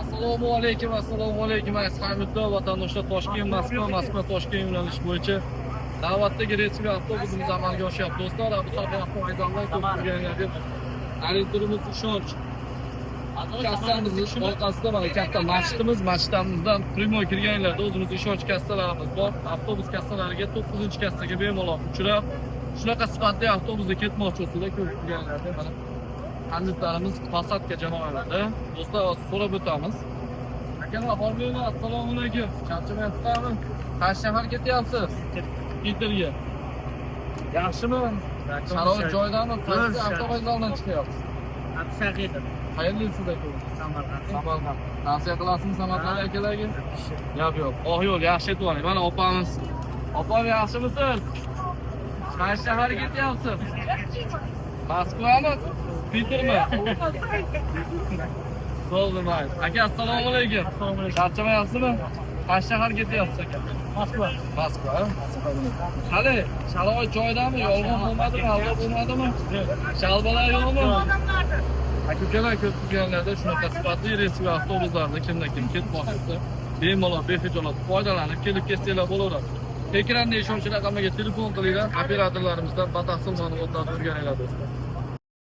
Assalomu alaykum, assalomu alaykum. Ashamdulillah vatandoshlar, Toshkent, Moskva, Toshkent yo'nalishi bo'yicha navbatdagi reysiga avtobusimiz amalga oshyapti. Do'stlar, bu safar avtobuslar to'g'rilanadi. Xaridorimiz ishonch. Kassamiz orqasida mana katta masjidimizdan primoy kirganlarda o'zimiz ishonch kassalarimiz bor. Avtobus kassalariga 9-kassaga bemalol uchrab, shunaqa sifatli avtobusda ketmoqchi bo'lsanglar ko'rib turganlarda mana hamyurtlarimiz Passatga jamoalarda. Do'stlar, so'rab o'tamiz. Akalar, xorlaylar, assalomu alaykum. Charchamayapsizmi? Qaysi shahar ketyapsiz? Peterga. Yaxshimi? Sharoit joydami? Qaysi avtovokzaldan chiqyapsiz? Absaqiydir. Qayerlisiz aka? Samarqand. Tavsiya qilasizmi Samarqand akalarga? Yo'q. Oq yo'l yaxshi aytvoring. Mana opamiz. Opam yaxshimisiz? Qaysi shaharga ketyapsiz? Moskvami? Petermi? Bo'ldi, mayli. Aka, assalomu alaykum. Charchamayapsizmi? Qaysi shaharga ketyapsiz aka? Moskva. Moskva. Hali sharoit joyidami? Yolg'on bo'lmadimi? Alloh bo'lmadimi? Shalbalar yo'qmi? Aka-ukalar ko'p turganlarda shunaqa sifatli reysiy avtobuslarda kim ketmoqchi, bemalol behijolat foydalanib kelib ketsanglar bo'laveradi. Ekranda ishonch raqamiga telefon qilinglar, operatorlarimizdan batafsil ma'lumotlarni o'rganinglar do'stlar.